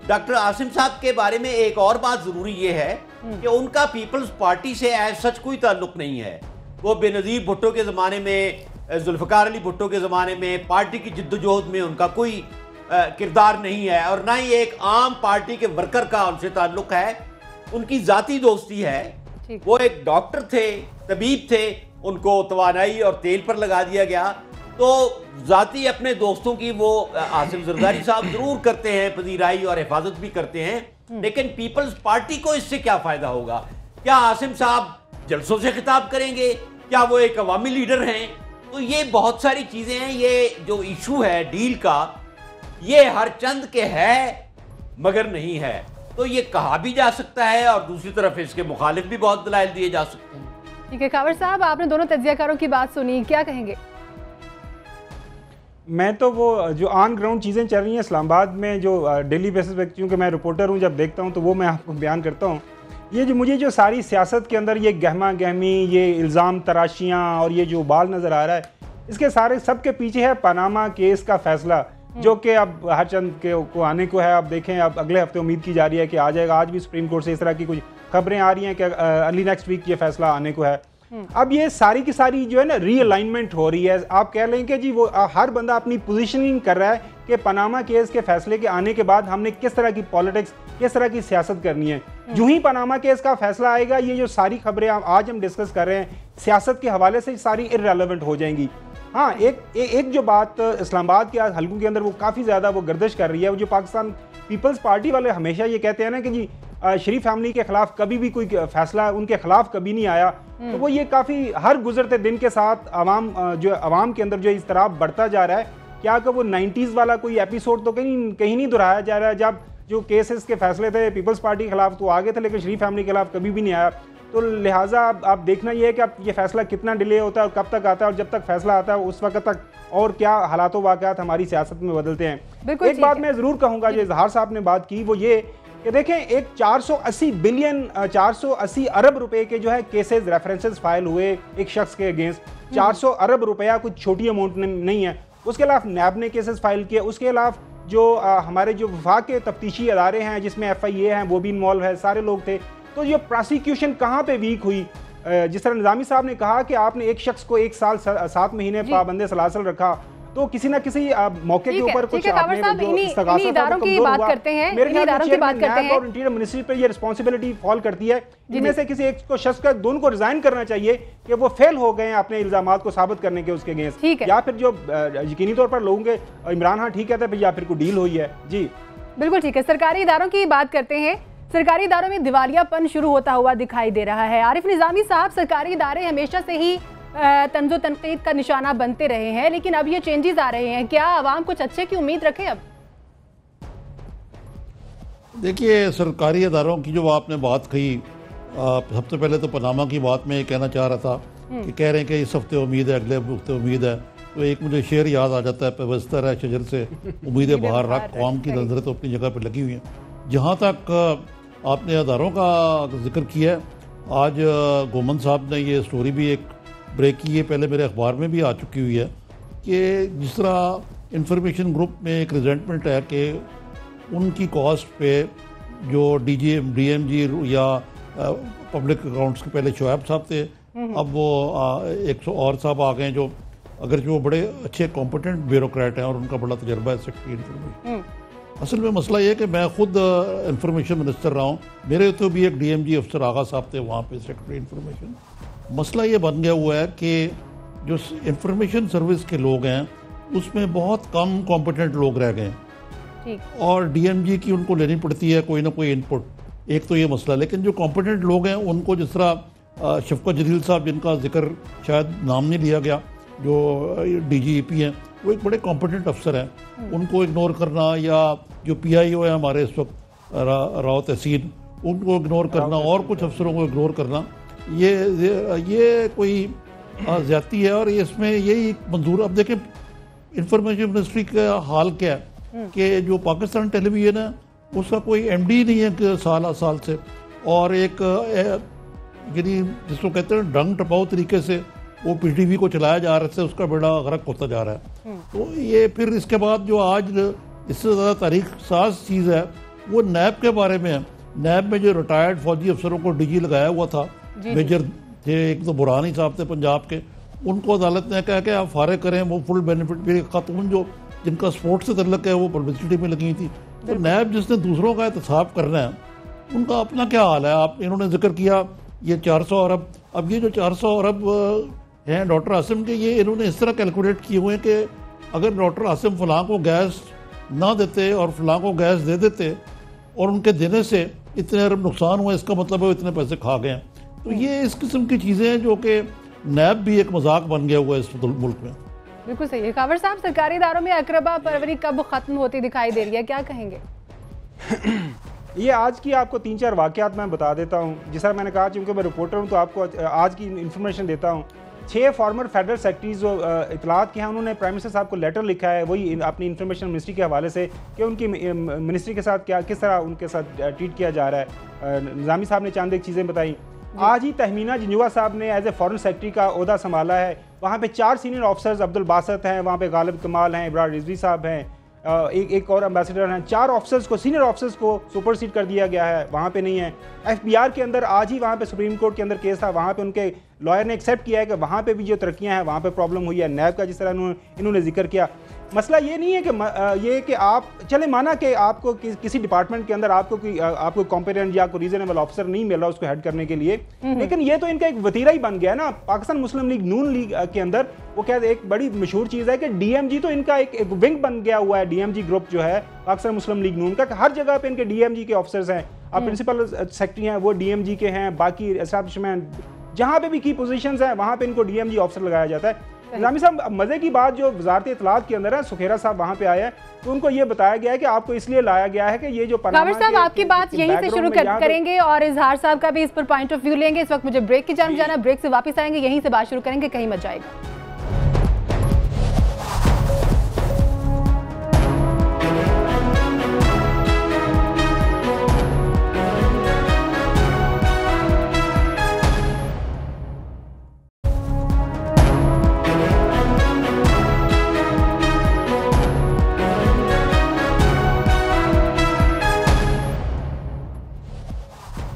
डॉक्टर आसिम साहब के बारे में एक और बात ज़रूरी ये है कि उनका पीपल्स पार्टी से एज सच कोई ताल्लुक नहीं है। वो बेनज़ीर भुट्टो के ज़माने में, जुल्फ़िकार अली भुट्टो के ज़माने में पार्टी की जिद्दोजहद में उनका कोई किरदार नहीं है और ना ही एक आम पार्टी के वर्कर का उनसे ताल्लुक है। उनकी ज़ाती दोस्ती है। वो एक डॉक्टर थे, तबीब थे, उनको तवानाई और तेल पर लगा दिया गया। तो जाती अपने दोस्तों की वो आसिफ जरदारी साहब जरूर करते हैं, पजीराई और हिफाजत भी करते हैं, लेकिन पीपल्स पार्टी को इससे क्या फायदा होगा? क्या आसिम साहब जलसों से खिताब करेंगे? क्या वो एक अवामी लीडर हैं? तो ये बहुत सारी चीजें हैं। ये जो इशू है डील का, ये हर चंद के है मगर नहीं है, तो ये कहा भी जा सकता है और दूसरी तरफ इसके मुखालिफ भी बहुत दलाइल दिए जा सकते हैं। ठीक है कावर साहब, आपने दोनों तज्जियाकारों की बात सुनी, क्या कहेंगे? मैं तो वो जो ऑन ग्राउंड चीज़ें चल रही हैं इस्लामाबाद में, जो डेली बेसिस पे, क्योंकि मैं रिपोर्टर हूँ, जब देखता हूँ तो वो मैं आपको बयान करता हूँ। ये जो मुझे जो सारी सियासत के अंदर ये गहमा गहमी, ये इल्ज़ाम तराशियाँ और ये जो बाल नज़र आ रहा है, इसके सारे सब के पीछे है पनामा केस का फैसला, जो कि अब हर चंद के को आने को है। अब देखें, अब अगले हफ्ते उम्मीद की जा रही है कि आ जाएगा। आज भी सुप्रीम कोर्ट से इस तरह की कुछ खबरें आ रही हैं कि अर्ली नेक्स्ट वीक ये फैसला आने को है। अब ये सारी की सारी जो है ना रीअलाइनमेंट हो रही है। आप कह लें कि जी वो हर बंदा अपनी पोजीशनिंग कर रहा है कि पनामा केस के फैसले के आने के बाद हमने किस तरह की पॉलिटिक्स, किस तरह की सियासत करनी है। जो ही पनामा केस का फैसला आएगा, ये जो सारी खबरें आज हम डिस्कस कर रहे हैं सियासत के हवाले से सारी इररेलेवेंट हो जाएंगी। हाँ, एक जो बात इस्लामाबाद के हल्कों के अंदर वो काफ़ी ज़्यादा वो गर्दिश कर रही है, वो जो पाकिस्तान पीपल्स पार्टी वाले हमेशा ये कहते हैं ना कि जी शरीफ फैमिली के खिलाफ कभी भी कोई फैसला उनके खिलाफ कभी नहीं आया, तो वो ये काफ़ी हर गुजरते दिन के साथ अवाम के अंदर जो इज़्तिराब बढ़ता जा रहा है। क्या कि वो 90s वाला कोई एपिसोड तो कहीं नहीं दोहराया जा रहा है, जब जो केसेस के फैसले थे पीपल्स पार्टी के खिलाफ तो आगे थे, लेकिन शरीफ फैमिली के खिलाफ कभी भी नहीं आया। तो लिहाजा आप देखना ये है कि अब ये फैसला कितना डिले होता है और कब तक आता है, और जब तक फैसला आता है उस वक्त तक और क्या हालात वाक़यात हमारी सियासत में बदलते हैं। एक बात मैं ज़रूर कहूँगा, जो इजहार साहब ने बात की, वो ये कि देखें, एक 480 अरब रुपए के जो है केसेस रेफरेंसेस फाइल हुए एक शख्स के अगेंस्ट। 400 अरब रुपया कुछ छोटी अमाउंट नहीं है। उसके अलावा नैब ने केसेस फाइल किए। उसके अलावा जो हमारे जो वफाक के तफ्तीशी अदारे हैं जिसमें FIA हैं वो भी इन्वॉल्व है, सारे लोग थे। तो ये प्रोसिक्यूशन कहाँ पे वीक हुई? जिस तरह निज़ामी साहब ने कहा कि आपने एक शख्स को 1 साल 7 महीने पाबंदे सलासल रखा, तो किसी ना किसी मौके के ऊपर कुछ आपने इन्हीं इदारों की बात करते हैं, इन्हीं इदारों की बात करते हैं, और इंटीरियर मिनिस्ट्री पे ये रिस्पांसिबिलिटी फॉल करती है। इनमें से किसी एक को शख्स का दोनों को रिजाइन करना चाहिए कि वो फेल हो गए हैं अपने इल्जामात को साबित करने के उसके अगेंस्ट, या फिर जो यकीनी तौर पर लोगों के इमरान खान ठीक कहते हैं या फिर कोई डील हुई है। जी बिल्कुल ठीक है। सरकारी इदारों की बात करते हैं। सरकारी इदारों में दिवालियापन शुरू होता हुआ दिखाई दे रहा है। आरिफ निजामी साहब, सरकारी इदारे हमेशा से ही तंज़ो तनकीद का निशाना बनते रहे हैं, लेकिन अब ये चेंजेस आ रहे हैं, क्या आवाम कुछ अच्छे की उम्मीद रखे? अब देखिए, सरकारी इदारों की जो आपने बात कही, सबसे पहले तो पनामा की बात में कहना चाह रहा था कि कह रहे हैं कि इस हफ्ते उम्मीद है, अगले हफ्ते उम्मीद है, तो एक मुझे शेर याद आ जाता है, पेवस्तर है शजर से उम्मीदें बाहर रख, कौम की नजरें तो अपनी जगह पर लगी हुई हैं। जहाँ तक आपने इदारों का जिक्र किया है, आज गोमन साहब ने ये स्टोरी भी एक ब्रेक की है, पहले मेरे अखबार में भी आ चुकी हुई है, कि जिस तरह इंफॉर्मेशन ग्रुप में एक रिजेंटमेंट है कि उनकी कॉस्ट पे जो DMG या पब्लिक अकाउंट्स के पहले शोएब साहब थे, अब वो एक और साहब आ गए जो अगर जो बड़े अच्छे कॉम्पिटेंट ब्यूरोक्रेट हैं और उनका बड़ा तजर्बा है सेक्रेटरी इंफॉर्मेशन। असल में मसला ये है कि मैं खुद इंफॉर्मेशन मिनिस्टर रहा हूँ, मेरे तो भी एक DMG अफसर आगा साहब थे वहाँ पे सेक्रेटरी इंफॉर्मेशन। मसला ये बन गया हुआ है कि जो इंफॉर्मेशन सर्विस के लोग हैं उसमें बहुत कम कॉम्पिटेंट लोग रह गए हैं और DMG की उनको लेनी पड़ती है कोई ना कोई इनपुट। एक तो ये मसला, लेकिन जो कॉम्पिटेंट लोग हैं उनको, जिस तरह शफकत जलील साहब जिनका जिक्र शायद नाम नहीं लिया गया, जो DGEP हैं, वो एक बड़े कॉम्पिटेंट अफसर हैं, उनको इग्नोर करना, या जो PIO है हमारे इस वक्त राव तहसीन, उनको इग्नोर करना और कुछ अफसरों को इग्नोर करना, ये कोई ज़्यादती है। और इसमें यही मंजूर, अब देखें इंफॉर्मेशन मिनिस्ट्री का हाल क्या है कि जो पाकिस्तान टेलीविज़न है उसका कोई MD नहीं है साल से, और एक यानी जिसको कहते हैं डंग टपाऊ तरीके से वो PTV को चलाया जा रहा है, उसका बेड़ा गर्क होता जा रहा है। तो ये फिर इसके बाद जो आज इससे ज़्यादा तारीख साज चीज़ है वो नैब के बारे में है। नैब में जो रिटायर्ड फौजी अफसरों को DG लगाया हुआ था, मेजर थे, एक तो बुरहानी साहब थे पंजाब के, उनको अदालत ने कहा कि आप फारिग करें, वो फुल बेनिफिट भी। खातून जो जिनका स्पोर्ट्स से तल्लक है वो पब्लिसिटी में लगी थी। तो नैब जिसने दूसरों का एहतसाब करना है उनका अपना क्या हाल है? आप इन्होंने जिक्र किया ये 400 अरब, अब ये जो 400 अरब हैं डॉक्टर आसिम के, ये इन्होंने इस तरह कैलकुलेट किए हुए हैं कि अगर डॉक्टर आसिम फलां को गैस ना देते और फलां को गैस दे देते और उनके देने से इतने अरब नुकसान हुआ, इसका मतलब है वो इतने पैसे खा गए हैं। तो ये इस किस्म की चीज़ें हैं जो कि नैब भी एक मजाक बन गया हुआ है इस मुल्क में। बिल्कुल सही है। कावर साहब, सरकारी इदारों में अकरबा परवरी कब खत्म होती दिखाई दे रही है, क्या कहेंगे? ये आज की आपको 3-4 वाक़यात मैं बता देता हूँ। जैसा मैंने कहा, चूँकि मैं रिपोर्टर हूँ तो आपको आज की इन्फॉर्मेशन देता हूँ। 6 फॉर्मर फेडरल सेक्रेटरीज जो इतलात के हैं, उन्होंने प्राइम मिनिस्टर साहब को लेटर लिखा है, वही अपनी इंफॉर्मेशन मिनिस्ट्री के हवाले से, कि उनकी मिनिस्ट्री के साथ किस तरह उनके साथ ट्रीट किया जा रहा है। निज़ामी साहब ने चंद एक चीज़ें बताई। आज ही तहमीना जिंजुआ साहब ने एज ए फॉरेन सेक्रेटरी का ओहदा संभाला है। वहाँ पे 4 सीनियर ऑफिसर्स, अब्दुल बासत हैं, वहाँ पे गालिब कमाल हैं, इब्रार रिजवी साहब हैं, एक और एम्बेसडर हैं। 4 ऑफिसर्स को, सीनियर ऑफिसर्स को सुपरसीड कर दिया गया है, वहाँ पे नहीं है। FBR के अंदर आज ही वहाँ पे सुप्रीम कोर्ट के अंदर केस था, वहाँ पे उनके लॉयर ने एक्सेप्ट किया है कि वहाँ पे भी जो तरक्कियाँ हैं वहाँ पे प्रॉब्लम हुई है। नैब का जिस तरह इन्होंने जिक्र किया, मसला ये नहीं है कि ये कि आप चले माना कि आपको किसी डिपार्टमेंट के अंदर आपको कॉम्पिटेंट या कोई रीजनेबल ऑफिसर नहीं मिल रहा उसको हेड करने के लिए, लेकिन ये तो इनका एक वतीरा ही बन गया ना। पाकिस्तान मुस्लिम लीग, नून लीग के अंदर वो कहते एक बड़ी मशहूर चीज़ है कि DMG तो इनका एक विंग बन गया हुआ है। DMG ग्रुप जो है पाकिस्तान मुस्लिम लीग नून का, हर जगह पे इनके DMG के ऑफिसर्स हैं। अब प्रिंसिपल सेक्रेटरी हैं वो DMG के हैं, बाकी एस्टैब्लिशमेंट जहाँ पे भी की पोजीशंस हैं वहाँ पे इनको DMG ऑफिसर लगाया जाता है। निज़ामी साहब, मज़े की बात जो वजारत इत्तलात के अंदर है, सुखेरा साहब वहाँ पे आए हैं, तो उनको ये बताया गया है कि आपको इसलिए लाया गया है कि ये जो कावर साहब, आपकी बात यहीं से शुरू करेंगे और इजहार साहब का भी इस पर पॉइंट ऑफ व्यू लेंगे। इस वक्त मुझे ब्रेक की जानब जाना, ब्रेक से वापस आएंगे, यहीं से बात शुरू करेंगे, कहीं मत जाएगा।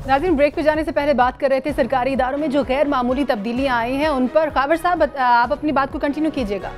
नाज़रीन, ब्रेक पे जाने से पहले बात कर रहे थे सरकारी इदारों में जो गैर मामूली तब्दीलियां आई हैं उन पर। कावर साहब, आप अपनी बात को कंटिन्यू कीजिएगा।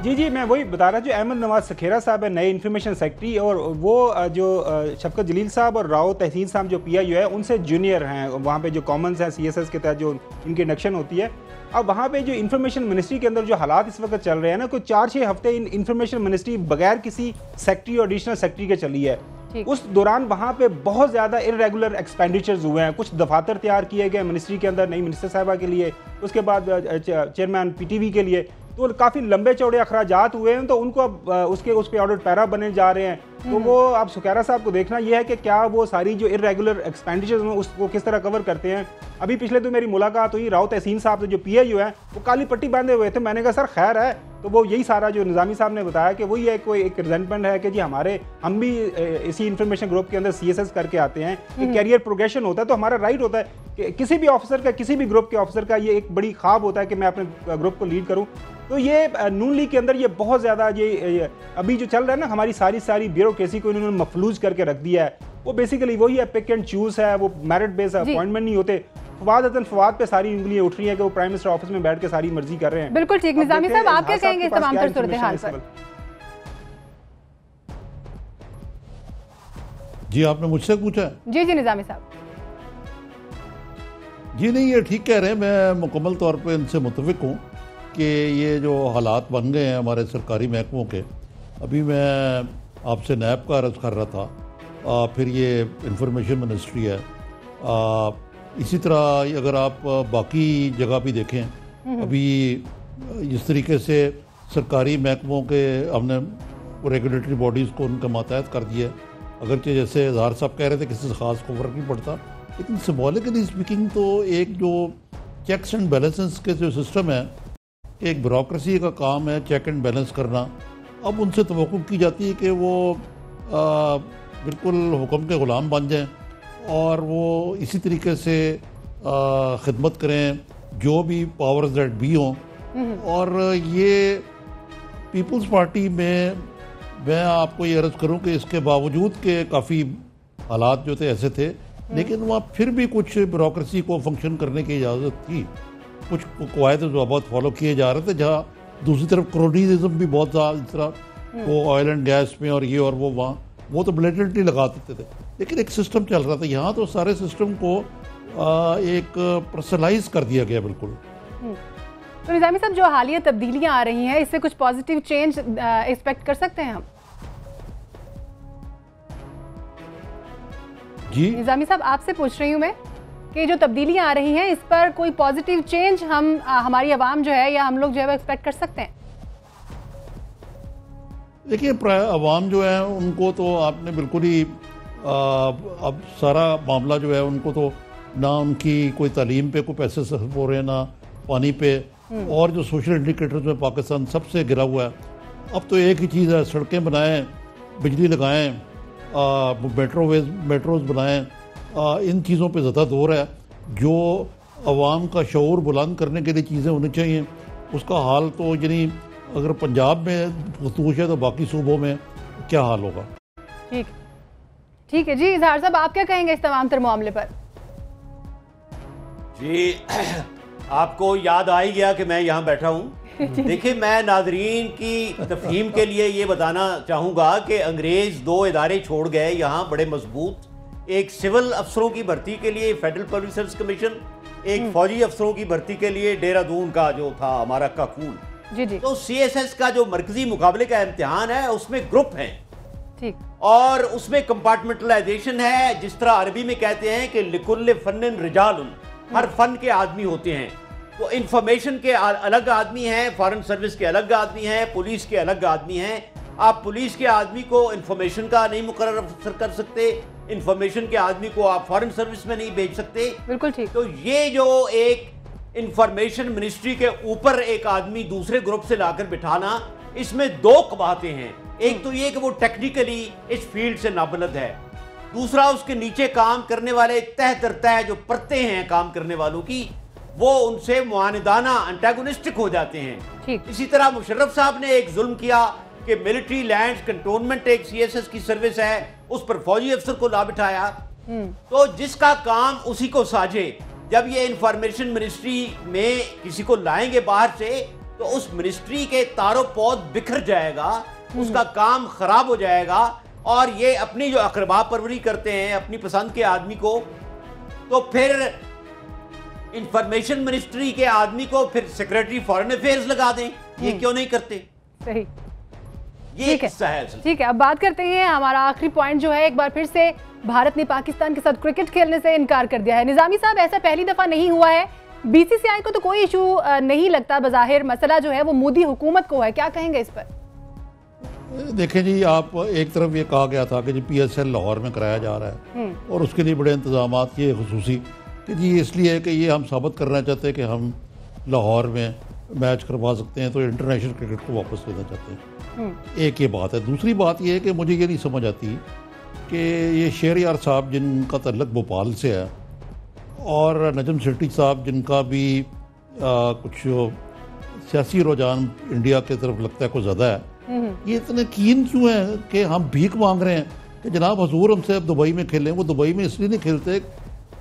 जी, मैं वही बता रहा, जो अहमद नवाज सखेरा साहब है नए इंफॉर्मेशन सेक्रेटरी, और वो जो शफकत जलील साहब और राव तहसीन साहब जो PIO है उनसे जूनियर हैं। वहाँ पे जो कॉमन्स हैं CSS के तहत जो इनकी इंडक्शन होती है, अब वहाँ पे जो इंफॉर्मेशन मिनिस्ट्री के अंदर जो हालात इस वक्त चल रहे हैं ना, कुछ 4-6 हफ्ते इंफॉर्मेशन मिनिस्ट्री बगैर किसी सेक्रेटरी और एडिशनल सेक्रेटरी के चली है। उस दौरान वहाँ पे बहुत ज़्यादा इरेगुलर एक्सपेंडिचर्स हुए हैं। कुछ दफातर तैयार किए गए मिनिस्ट्री के अंदर, नई मिनिस्टर साहिबा के लिए, उसके बाद चेयरमैन PTV के लिए, तो काफ़ी लंबे चौड़े अखराजात हुए हैं। तो उनको अब उस पे ऑडिट पैरा बने जा रहे हैं। तो वो अब सुखेरा साहब को देखना यह है कि क्या वो सारी जो इरेगुलर एक्सपेंडिचर्स हैं उसको किस तरह कवर करते हैं। अभी पिछले तो मेरी मुलाकात हुई राव तहसीन साहब से जो PIO है, वो काली पट्टी बांधे हुए थे। मैंने कहा सर खैर है, तो वो यही सारा जो निज़ामी साहब ने बताया कि वही है, कोई एक रिजेंटमेंट है कि जी हम भी इसी इंफॉर्मेशन ग्रुप के अंदर CSS करके आते हैं, कैरियर प्रोग्रेशन होता है, तो हमारा राइट होता है कि किसी भी ऑफिसर का, किसी भी ग्रुप के ऑफिसर का ये एक बड़ी ख्वाब होता है कि मैं अपने ग्रुप को लीड करूँ। तो ये नून लीग के अंदर ये बहुत ज़्यादा ये अभी जो चल रहा है ना, हमारी सारी ब्यूरोक्रेसी को इन्होंने मफलूज करके रख दिया है। वो बेसिकली वही है, पिक एंड चूज है, वो मेरिट बेस्ड अपॉइंटमेंट नहीं होते। फवाद पे सारी उंगलियां उठ रही है कि वो प्राइम मिनिस्टर ऑफिस में बैठ के सारी मर्जी कर रहे हैं। बिल्कुल ठीक। निज़ामी साहब, आप क्या कहेंगे इस तमाम तर सूरत हाल पर? जी, आपने मुझसे पूछा? जी निज़ामी साहब। जी नहीं, ये ठीक कह रहे हैं, मैं मुकम्मल तौर पे इनसे मुतफिक हूँ कि ये जो हालात बन गए हैं हमारे सरकारी महकमों के। अभी मैं आपसे नैब का अर्ज़ कर रहा था, फिर ये इंफॉर्मेशन मिनिस्ट्री है, इसी तरह अगर आप बाकी जगह भी देखें, अभी जिस तरीके से सरकारी महकमों के हमने रेगुलेटरी बॉडीज़ को उनका मातहत कर दिया, अगरचे जैसे इजहार साहब कह रहे थे किसी ख़ास को फ़र्क नहीं पड़ता, लेकिन सिम्बॉलिकली स्पीकिंग तो एक जो चेक्स एंड बैलेंसेस के जो सिस्टम है, एक ब्यूरोक्रेसी का काम है चेक एंड बैलेंस करना। अब उनसे तवक्कुह की जाती है कि वो बिल्कुल हुक्म के ग़ुलाम बन जाएं और वो इसी तरीके से खिदमत करें जो भी पावर्स दैट बी हों। और ये पीपल्स पार्टी में मैं आपको ये अर्ज़ करूं कि इसके बावजूद के काफ़ी हालात जो थे ऐसे थे, लेकिन वहाँ फिर भी कुछ ब्यूरोक्रेसी को फंक्शन करने की इजाज़त थी, कुछ कवायद ज़वाबत फॉलो किए जा रहे थे। जहाँ दूसरी तरफ क्रोनीज़म भी बहुत ज़्यादा, इस तरह वो ऑयल एंड गैस में और ये और वो, वहाँ वो तो ब्लेटेंटली लगा देते थे, लेकिन एक सिस्टम चल रहा था। यहाँ तो सारे सिस्टम को एक पर्सनलाइज कर दिया गया बिल्कुल। तो निज़ामी साहब, जो हालिया तब्दीलियां आ रही हैं, इससे कुछ पॉजिटिव चेंज एक्सपेक्ट कर सकते हैं हम? जी निज़ामी साहब, आपसे पूछ रही हूँ मैं कि जो तब्दीलियां आ रही हैं, इस पर कोई पॉजिटिव चेंज हमारी आवाम जो है या हम लोग जो है वो एक्सपेक्ट कर सकते हैं? देखिए, अवाम जो है उनको तो आपने बिल्कुल ही अब सारा मामला जो है उनको तो ना उनकी कोई तालीम पे कोई पैसे सर्फ हो रहे हैं, ना पानी पे, और जो सोशल इंडिकेटर्स में पाकिस्तान सबसे गिरा हुआ है। अब तो एक ही चीज़ है, सड़कें बनाएं, बिजली लगाएं, मेट्रोज बनाएं, इन चीज़ों पे ज़्यादा दौर है। जो अवाम का शऊर बुलंद करने के लिए चीज़ें होनी चाहिए, उसका हाल तो यानी अगर पंजाब में खसूस है तो बाकी सूबों में क्या हाल होगा। ठीक है जी। इजहार साहब, आप क्या कहेंगे इस तमाम तर मामले पर? जी, आपको याद आ ही गया कि मैं यहाँ बैठा हूँ। देखिए, मैं नाजरीन की तफहीम के लिए ये बताना चाहूँगा कि अंग्रेज़ 2 इदारे छोड़ गए यहाँ बड़े मजबूत। एक सिविल अफसरों की भर्ती के लिए फेडरल पब्लिक सर्विस कमीशन, एक फौजी अफसरों की भर्ती के लिए देहरादून का जो था हमारा काकूल। जी जी। तो CSS का जो मरकजी मुकाबले का इम्तिहान है उसमें ग्रुप हैं, ठीक, और उसमें कंपार्टमेंटलाइजेशन है। जिस तरह अरबी में कहते हैं कि लिकुल्ल फन्निन रिजालुन, हर फन के आदमी होते हैं। तो इंफॉर्मेशन के अलग आदमी हैं, फॉरेन सर्विस के अलग आदमी हैं, पुलिस के अलग आदमी हैं। आप पुलिस के आदमी को इंफॉर्मेशन का नहीं मुकर्रर अफसर कर सकते, इंफॉर्मेशन के आदमी को आप फॉरेन सर्विस में नहीं भेज सकते। बिल्कुल ठीक। तो ये जो एक इंफॉर्मेशन मिनिस्ट्री के ऊपर एक आदमी दूसरे ग्रुप से लाकर बिठाना, इसमें 2 कबाहतें हैं। एक तो ये कि वो टेक्निकली इस फील्ड से नाबलद है, दूसरा उसके नीचे काम करने वाले तह दर तह जो परतें हैं काम करने वालों की, वो उनसे मुआनिदाना एंटागोनिस्टिक हो जाते हैं। ठीक। इसी तरह मुशर्रफ साहब ने एक जुल्म किया कि मिलिट्री लैंड कंटोनमेंट एक CSS की सर्विस है, उस पर फौजी अफसर को ला बिठाया। तो जिसका काम उसी को साझे। जब ये इंफॉर्मेशन मिनिस्ट्री में किसी को लाएंगे बाहर से, तो उस मिनिस्ट्री के तारो पौध बिखर जाएगा, उसका काम खराब हो जाएगा। और ये अपनी जो अकरबा परवरी करते हैं अपनी पसंद के आदमी को, तो फिर इंफॉर्मेशन मिनिस्ट्री के आदमी को फिर सेक्रेटरी फॉरेन अफेयर्स लगा दें। ये क्यों नहीं करते? सही, ये किस्सा है। ठीक है, अब बात करते हैं हमारा आखिरी पॉइंट जो है। एक बार फिर से भारत ने पाकिस्तान के साथ क्रिकेट खेलने से इनकार कर दिया है। निजामी साहब, ऐसा पहली दफा नहीं हुआ है। BCCI को तो कोई इशू नहीं लगता, बज़ाहिर मसला जो है वो मोदी हुकूमत को है। क्या कहेंगे इस पर? देखें जी, आप एक तरफ ये कहा गया था कि जी PSL लाहौर में कराया जा रहा है और उसके लिए बड़े इंतजाम ये खुसूसी कि जी इसलिए कि ये हम साबित करना चाहते हैं कि हम लाहौर में मैच करवा सकते हैं, तो इंटरनेशनल क्रिकेट को वापस लेना चाहते हैं। एक ये बात है। दूसरी बात ये है कि मुझे ये नहीं समझ आती कि ये शहरयार साहब जिनका तल्लक भोपाल से है और नजम सेठी साहब जिनका भी कुछ सियासी रुझान इंडिया की तरफ लगता है कुछ ज़्यादा है, ये इतने कीन क्यों हैं कि हम भीख मांग रहे हैं कि जनाब हजूर हमसे अब दुबई में खेलें। वो दुबई में इसलिए नहीं खेलते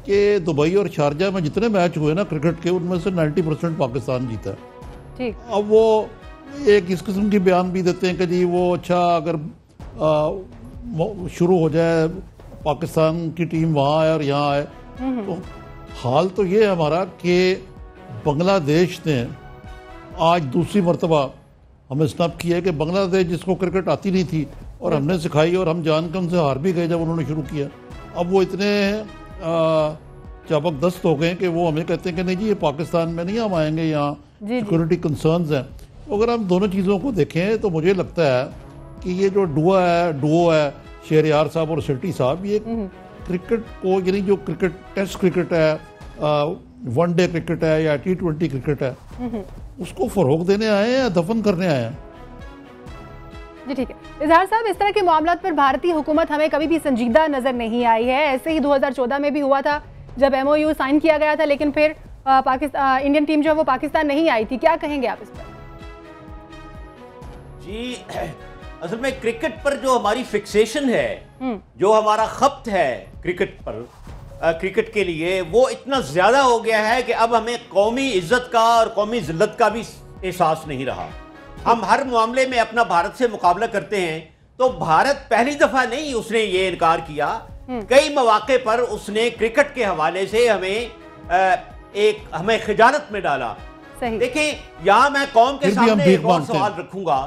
कि दुबई और शारजा में जितने मैच हुए ना क्रिकेट के, उनमें से 90% पाकिस्तान जीता है। ठीक। अब वो एक इस किस्म की बयान भी देते हैं कि जी वो अच्छा अगर शुरू हो जाए पाकिस्तान की टीम वहाँ आए और यहाँ आए, तो हाल तो ये है हमारा कि बांग्लादेश ने आज दूसरी मरतबा हमें स्नब किया है कि बांग्लादेश जिसको क्रिकेट आती नहीं थी और हमने सिखाई और हम जान के उनसे हार भी गए जब उन्होंने शुरू किया। अब वो इतने चाबकदस्त हो गए कि वो हमें कहते हैं कि नहीं जी ये पाकिस्तान में नहीं हम आएंगे, यहाँ सिक्योरिटी कंसर्न्स हैं। तो अगर हम दोनों चीज़ों को देखें तो मुझे लगता है कि ये जो डुओ है शहरयार साहब और सेठी साहब, ये क्रिकेट को यानी जो क्रिकेट टेस्ट क्रिकेट है, वनडे क्रिकेट है या T20 क्रिकेट है, उसको फरोग देने आए हैं या दफन करने आए हैं। जी ठीक है। इजहार साहब, इस तरह के मामलों पर भारतीय हुकूमत हमें कभी भी संजीदा नजर नहीं आई है। ऐसे ही 2014 में भी हुआ था जब MOU साइन किया गया था, लेकिन फिर इंडियन टीम जो है वो पाकिस्तान नहीं आई थी। क्या कहेंगे आप इस पर? जी, असल में क्रिकेट पर जो हमारी फिक्सेशन है, जो हमारा खप्त है क्रिकेट पर, क्रिकेट के लिए, वो इतना ज्यादा हो गया है कि अब हमें कौमी इज्जत का और कौमी जिल्लत का भी एहसास नहीं रहा। हम हर मामले में अपना भारत से मुकाबला करते हैं। तो भारत पहली दफा नहीं उसने ये इनकार किया, कई मौके पर उसने क्रिकेट के हवाले से हमें खिजानत में डाला। देखें यहाँ मैं कौम के सामने एक और सवाल रखूंगा,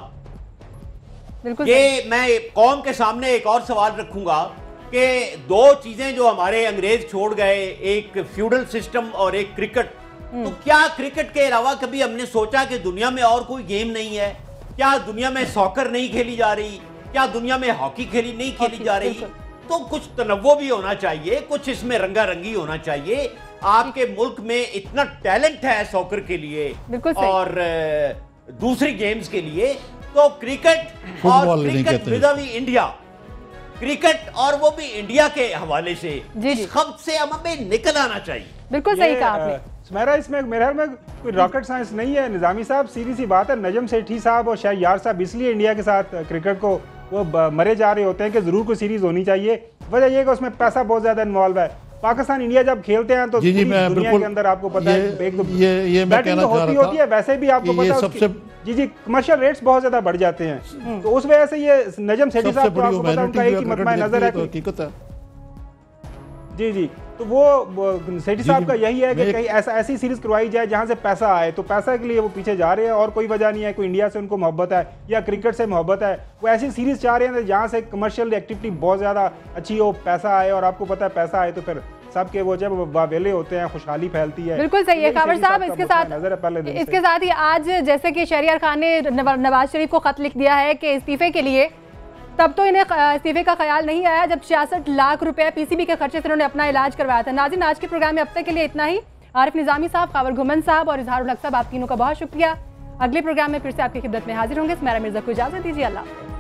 ये मैं कौम के सामने एक और सवाल रखूंगा कि दो चीजें जो हमारे अंग्रेज छोड़ गए, एक फ्यूडल सिस्टम और एक क्रिकेट, तो क्या क्रिकेट के अलावा कभी हमने सोचा कि दुनिया में और कोई गेम नहीं है? क्या दुनिया में सॉकर नहीं खेली जा रही? क्या दुनिया में हॉकी नहीं खेली जा रही? तो कुछ तनव्वो भी होना चाहिए, कुछ इसमें रंगारंगी होना चाहिए। आपके मुल्क में इतना टैलेंट है सॉकर के लिए और दूसरी गेम्स के लिए, तो क्रिकेट और क्रिकेट विद इंडिया, क्रिकेट और वो भी इंडिया के हवाले से इस खब्त से हमें निकल आना चाहिए। बिल्कुल सही कहा आपने सुमेरा। इसमें मेरे में कोई रॉकेट साइंस नहीं है निजामी साहब, सीधी सी बात है। नजम सेठी साहब और शायद यार साहब इसलिए इंडिया के साथ क्रिकेट को वो मरे जा रहे होते हैं कि जरूर कोई सीरीज होनी चाहिए। वजह यह कि उसमें पैसा बहुत ज्यादा इन्वॉल्व है। पाकिस्तान इंडिया जब खेलते हैं तो दुनिया के अंदर आपको पता है बैटिंग तो होती है, वैसे भी आपको पता है जी कमर्शियल रेट्स बहुत ज्यादा बढ़ जाते हैं। तो उस वजह से ये नजम सेठी साहब को आपको पता उनका एक ही मतमा नजर है जी। तो वो सेठी साहब का यही है कि कहीं ऐसी सीरीज करवाई जाए जहां से पैसा आए, तो पैसा के लिए वो पीछे जा रहे हैं और कोई वजह नहीं है। कोई इंडिया से उनको मोहब्बत है या क्रिकेट से मोहब्बत है, वो ऐसी सीरीज चाह रहे हैं जहां से कमर्शियल एक्टिविटी बहुत ज्यादा अच्छी हो, पैसा आए। और आपको पता है पैसा आए तो फिर सबके वो जब वावेले होते हैं, खुशहाली फैलती है। बिल्कुल सही है कावर साहब। इसके साथ ही आज जैसे कि शहरियार खान ने नवाज शरीफ को खत लिख दिया है कि इस्तीफे के लिए, तब तो इन्हें इस्तीफे का ख्याल नहीं आया जब 66 लाख रुपए पीसीबी के खर्चे से इन्होंने अपना इलाज करवाया था। नाज़रीन, आज के प्रोग्राम में अब तक के लिए इतना ही। आरिफ निजामी साहब, कावर घुमन साहब और इजहारुल हक साहब, आप तीनों का बहुत शुक्रिया। अगले प्रोग्राम में फिर से आपकी खिदमत में हाजिर होंगे। सुमेरा मिर्जा को इजाजत दीजिए। अल्लाह।